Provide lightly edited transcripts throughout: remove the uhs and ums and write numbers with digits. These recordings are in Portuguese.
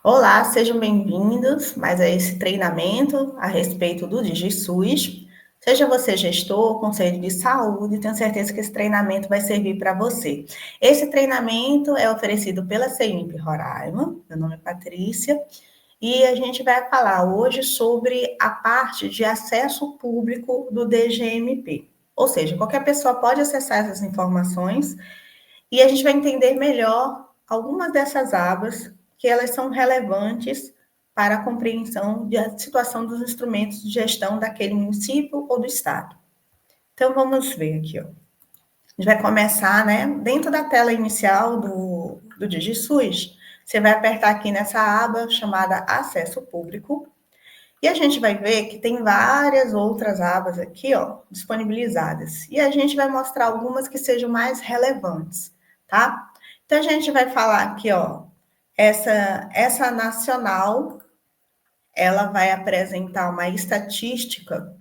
Olá, sejam bem-vindos mais a esse treinamento a respeito do DigiSUS. Seja você gestor, conselho de saúde, tenho certeza que esse treinamento vai servir para você. Esse treinamento é oferecido pela CEMIP Roraima, meu nome é Patrícia, e a gente vai falar hoje sobre a parte de acesso público do DGMP. Ou seja, qualquer pessoa pode acessar essas informações e a gente vai entender melhor algumas dessas abas que elas são relevantes para a compreensão da situação dos instrumentos de gestão daquele município ou do estado. Então, vamos ver aqui, ó. A gente vai começar, né, dentro da tela inicial do DigiSUS, você vai apertar aqui nessa aba chamada Acesso Público, e a gente vai ver que tem várias outras abas aqui, ó, disponibilizadas. E a gente vai mostrar algumas que sejam mais relevantes, tá? Então, a gente vai falar aqui, ó, essa nacional, ela vai apresentar uma estatística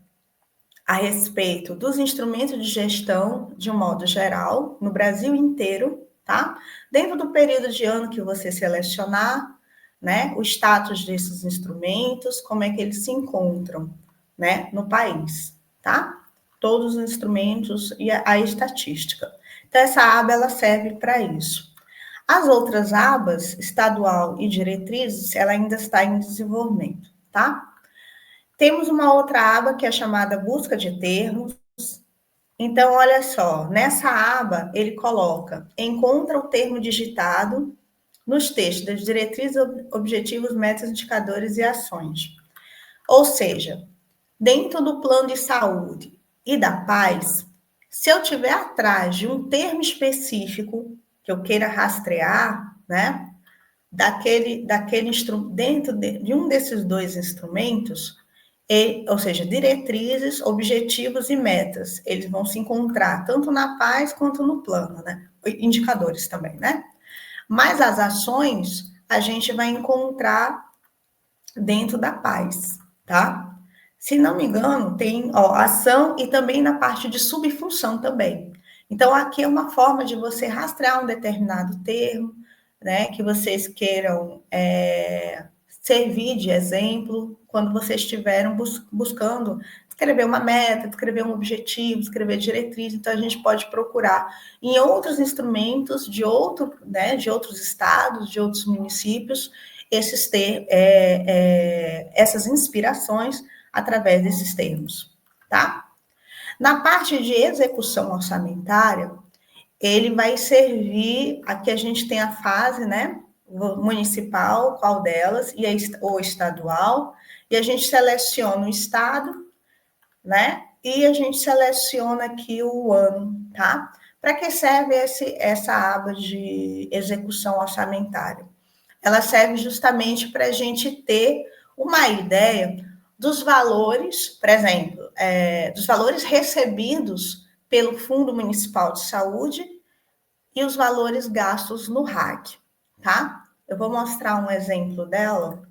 a respeito dos instrumentos de gestão, de um modo geral, no Brasil inteiro, tá? Dentro do período de ano que você selecionar, né, o status desses instrumentos, como é que eles se encontram, né, no país, tá? Todos os instrumentos e a estatística. Então, essa aba, ela serve para isso. As outras abas, estadual e diretrizes, ela ainda está em desenvolvimento, tá? Temos uma outra aba que é chamada busca de termos. Então, olha só, nessa aba ele coloca, encontra o termo digitado nos textos das diretrizes, objetivos, metas, indicadores e ações. Ou seja, dentro do plano de saúde e da paz, se eu tiver atrás de um termo específico que eu queira rastrear, né, daquele instrumento, dentro de um desses dois instrumentos, ou seja, diretrizes, objetivos e metas, eles vão se encontrar tanto na paz quanto no plano, né? Indicadores também, né? Mas as ações a gente vai encontrar dentro da paz, tá? Se não me engano, tem ação e também na parte de subfunção também. Então, aqui é uma forma de você rastrear um determinado termo, né, que vocês queiram servir de exemplo quando vocês estiveram buscando escrever uma meta, escrever um objetivo, escrever diretriz. Então, a gente pode procurar em outros instrumentos de outros estados, de outros municípios, essas inspirações através desses termos, tá? Na parte de execução orçamentária, ele vai servir, aqui a gente tem a fase, né, municipal, qual delas, ou estadual, e a gente seleciona o estado, né, e a gente seleciona aqui o ano, tá? Para que serve essa aba de execução orçamentária? Ela serve justamente para a gente ter uma ideia dos valores, por exemplo, dos valores recebidos pelo Fundo Municipal de Saúde e os valores gastos no RAC, tá? Eu vou mostrar um exemplo dela.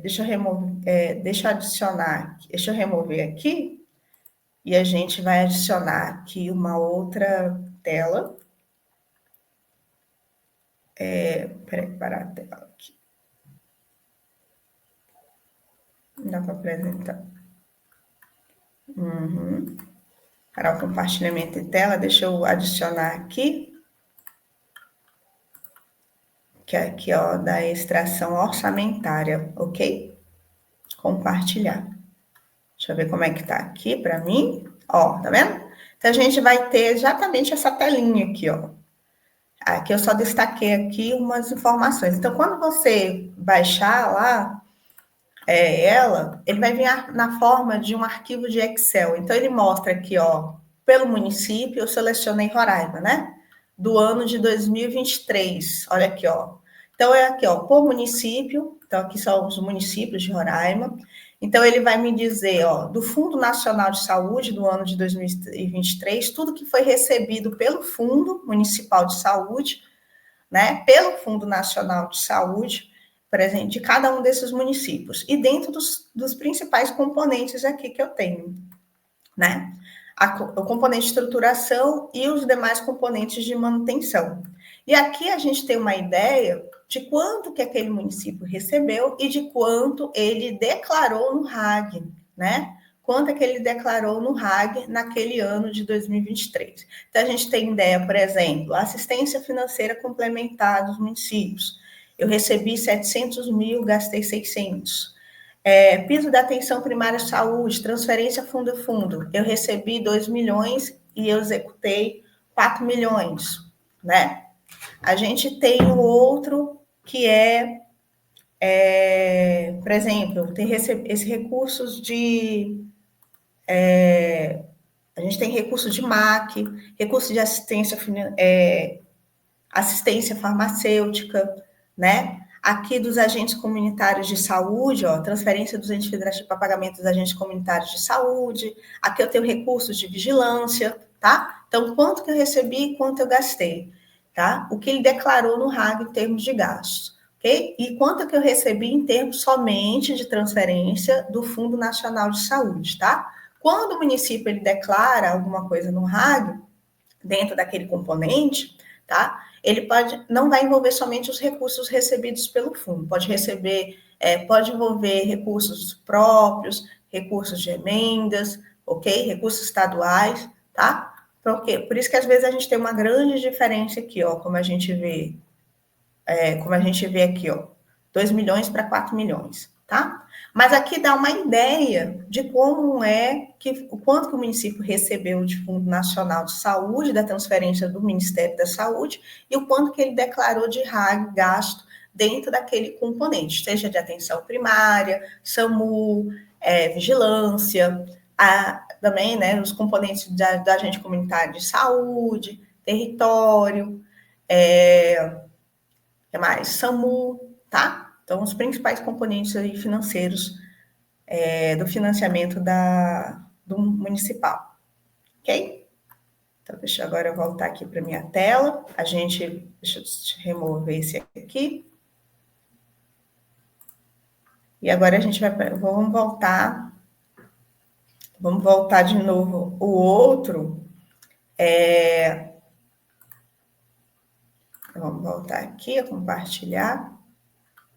Deixa eu adicionar, deixa eu remover aqui e a gente vai adicionar aqui uma outra tela. Peraí, parar a tela aqui. Não dá para apresentar. Para o compartilhamento de tela, deixa eu adicionar aqui, que é aqui, ó, da extração orçamentária, ok? Compartilhar. Deixa eu ver como é que tá aqui para mim. Ó, tá vendo? Então, a gente vai ter exatamente essa telinha aqui, ó. Aqui eu só destaquei aqui umas informações. Então, quando você baixar lá ele vai vir na forma de um arquivo de Excel. Então, ele mostra aqui, ó, pelo município, eu selecionei Roraima, né? Do ano de 2023. Olha aqui, ó. Então, é aqui, ó, por município. Então, aqui são os municípios de Roraima. Então, ele vai me dizer, ó, do Fundo Nacional de Saúde do ano de 2023, tudo que foi recebido pelo Fundo Municipal de Saúde, né? Pelo Fundo Nacional de Saúde, presente de cada um desses municípios. E dentro dos principais componentes aqui que eu tenho, né? O componente de estruturação e os demais componentes de manutenção. E aqui a gente tem uma ideia de quanto que aquele município recebeu e de quanto ele declarou no RAG, né? Quanto é que ele declarou no RAG naquele ano de 2023. Então, a gente tem ideia, por exemplo, assistência financeira complementar dos municípios. Eu recebi 700 mil, gastei 600. Piso da atenção primária à saúde, transferência fundo-fundo. Eu recebi 2 milhões e eu executei 4 milhões, né? A gente tem o outro que por exemplo, tem esses recursos de. A gente tem recursos de MAC, recursos de assistência farmacêutica, né? Aqui dos agentes comunitários de saúde, ó, transferência dos entes federativos para pagamento dos agentes comunitários de saúde. Aqui eu tenho recursos de vigilância, tá? Então, quanto que eu recebi e quanto eu gastei, tá? O que ele declarou no RAG em termos de gastos, ok? E quanto que eu recebi em termos somente de transferência do Fundo Nacional de Saúde, tá? Quando o município ele declara alguma coisa no RAG, dentro daquele componente, tá? Ele não vai envolver somente os recursos recebidos pelo fundo, pode envolver recursos próprios, recursos de emendas, ok? Recursos estaduais, tá? Por quê? Por isso que às vezes a gente tem uma grande diferença aqui, ó, como a gente vê aqui, ó, 2 milhões para 4 milhões, tá? Mas aqui dá uma ideia de como o quanto que o município recebeu de Fundo Nacional de Saúde, da transferência do Ministério da Saúde, e o quanto que ele declarou de RAG, gasto, dentro daquele componente, seja de atenção primária, SAMU, vigilância, também, né, os componentes da agente comunitário de saúde, território, que mais? SAMU, tá? Então, os principais componentes aí financeiros do financiamento do municipal, ok? Então, deixa eu agora voltar aqui para minha tela. Deixa eu remover esse aqui. E agora a gente vamos voltar de novo. O outro vamos voltar aqui a compartilhar.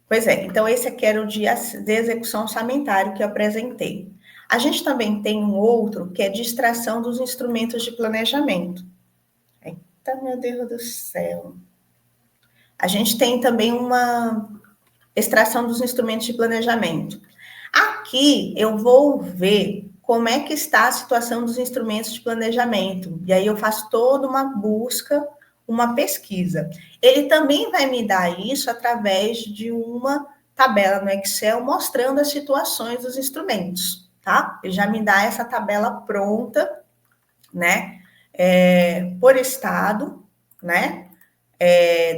Pois é, então esse aqui era o de execução orçamentária que eu apresentei. A gente também tem um outro que é de extração dos instrumentos de planejamento. Eita, meu Deus do céu. A gente tem também uma extração dos instrumentos de planejamento. Aqui eu vou ver como é que está a situação dos instrumentos de planejamento. E aí eu faço toda uma busca, uma pesquisa. Ele também vai me dar isso através de uma tabela no Excel mostrando as situações dos instrumentos, tá? Ele já me dá essa tabela pronta, né? Por estado, né?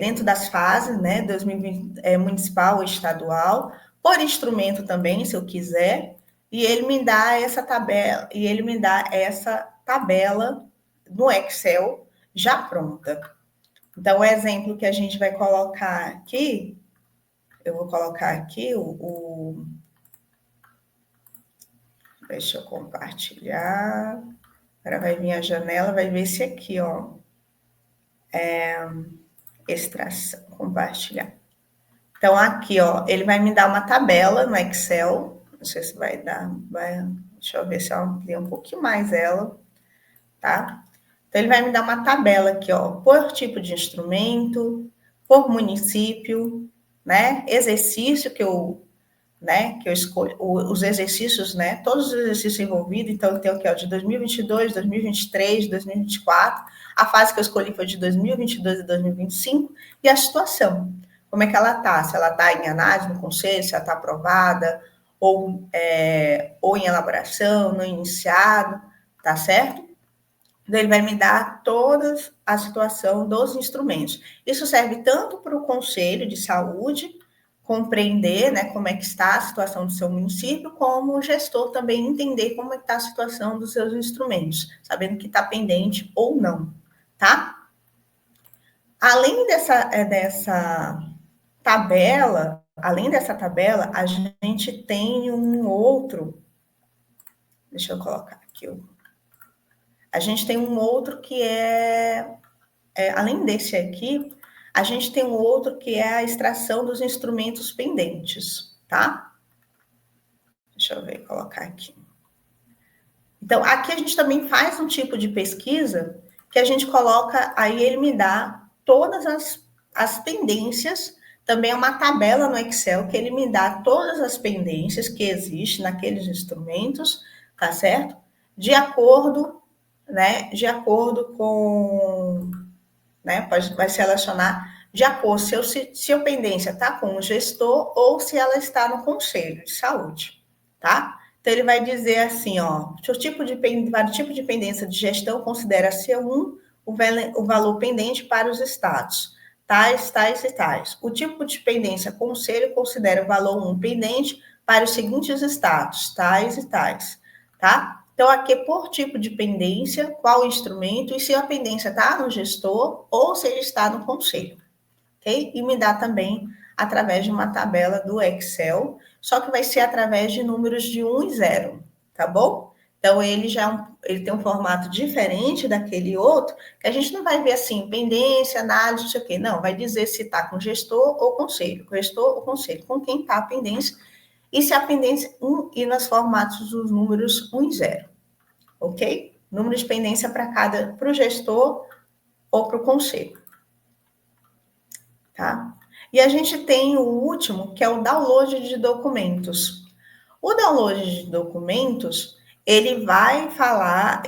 Dentro das fases, né? 2020, municipal ou estadual, por instrumento também, se eu quiser, e ele me dá essa tabela no Excel já pronta. Então, o exemplo que a gente vai colocar aqui, eu vou colocar aqui deixa eu compartilhar. Agora vai vir a janela, vai ver esse aqui, ó. Extração, compartilhar. Então, aqui, ó, ele vai me dar uma tabela no Excel. Não sei se vai dar. Deixa eu ver se eu amplio um pouquinho mais ela, tá? Então, ele vai me dar uma tabela aqui, ó, por tipo de instrumento, por município, né? Exercício que eu escolho, os exercícios, né? Todos os exercícios envolvidos. Então, eu tenho aqui, ó, de 2022, 2023, 2024. A fase que eu escolhi foi de 2022 e 2025. E a situação. Como é que ela está? Se ela está em análise no conselho, se ela está aprovada, ou em elaboração, não iniciado, tá certo? Ele vai me dar toda a situação dos instrumentos. Isso serve tanto para o Conselho de Saúde compreender, né, como é que está a situação do seu município, como o gestor também entender como é que está a situação dos seus instrumentos, sabendo que está pendente ou não, tá? Além dessa tabela, a gente tem um outro, deixa eu colocar aqui, a gente tem um outro que além desse aqui, A gente tem um outro que é a extração dos instrumentos pendentes, tá? Deixa eu ver, colocar aqui. Então, aqui a gente também faz um tipo de pesquisa que a gente coloca, aí ele me dá todas as pendências, também é uma tabela no Excel que ele me dá todas as pendências que existem naqueles instrumentos, tá certo? De acordo, né, de acordo com, né, vai selecionar de acordo se a pendência está com o gestor ou se ela está no conselho de saúde, tá? Então, ele vai dizer assim, ó, para o tipo de pendência de gestão, considera C1 o valor pendente para os estados, tais, tais e tais. O tipo de pendência conselho considera o valor 1 pendente para os seguintes estados, tais e tais, tá? Então, aqui por tipo de pendência, qual instrumento e se a pendência está no gestor ou se ele está no conselho, ok? E me dá também através de uma tabela do Excel, só que vai ser através de números de 1 e 0, tá bom? Então, ele tem um formato diferente daquele outro, que a gente não vai ver assim, pendência, análise, não sei o quê. Não, vai dizer se está com gestor ou conselho, com quem está a pendência, e se a pendência e nos formatos dos números 1 e 0, ok? Número de pendência para o gestor ou para o conselho, tá? E a gente tem o último, que é o download de documentos. O download de documentos, ele vai falar,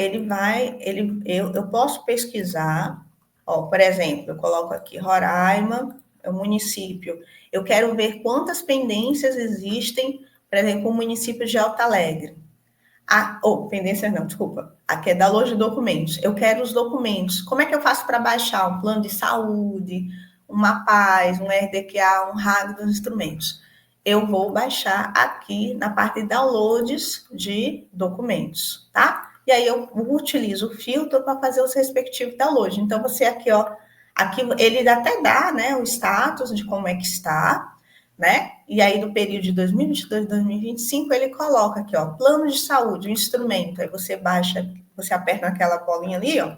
eu posso pesquisar, ó, por exemplo, eu coloco aqui Roraima, é o município, eu quero ver quantas pendências existem, por exemplo, o município de Alto Alegre. Pendência não, desculpa. Aqui é download de documentos. Eu quero os documentos. Como é que eu faço para baixar um plano de saúde, uma PAS, um RDQA, um RAG dos instrumentos? Eu vou baixar aqui na parte de downloads de documentos, tá? E aí eu utilizo o filtro para fazer os respectivos downloads. Então, você aqui, ó, aqui ele até dá, né, o status de como é que está, né? E aí, no período de 2022 e 2025, ele coloca aqui, ó, plano de saúde, o instrumento. Aí você baixa, você aperta naquela bolinha ali, ó,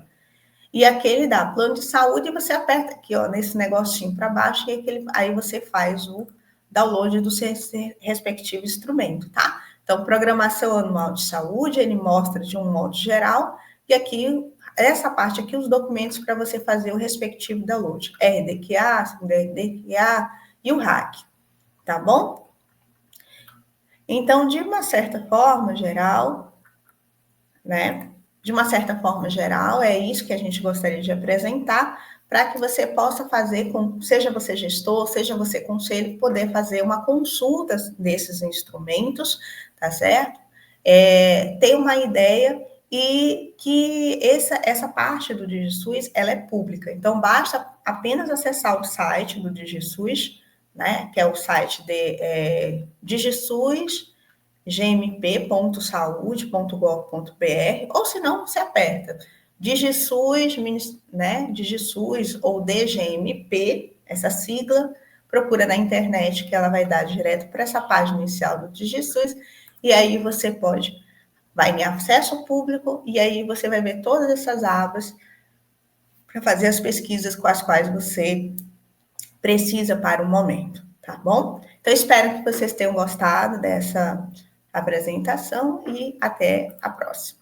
e aqui ele dá plano de saúde e você aperta aqui, ó, nesse negocinho para baixo, e aí você faz o download do seu respectivo instrumento, tá? Então, programação anual de saúde, ele mostra de um modo geral, e aqui, essa parte aqui, os documentos para você fazer o respectivo download. RDQA, RDQA e o RAC. Tá bom? Então, de uma certa forma geral, né? De uma certa forma geral, é isso que a gente gostaria de apresentar, para que você possa fazer, seja você gestor, seja você conselho, poder fazer uma consulta desses instrumentos, tá certo? Ter uma ideia e que essa parte do DigiSUS, ela é pública. Então, basta apenas acessar o site do DigiSUS, né, que é o site de DigiSUS, gmp.saude.gov.br, ou se não, você aperta DigiSUS, né, DigiSUS ou DGMP, essa sigla, procura na internet que ela vai dar direto para essa página inicial do DigiSUS, e aí você vai em acesso ao público, e aí você vai ver todas essas abas para fazer as pesquisas com as quais você precisa para o momento, tá bom? Então, espero que vocês tenham gostado dessa apresentação e até a próxima.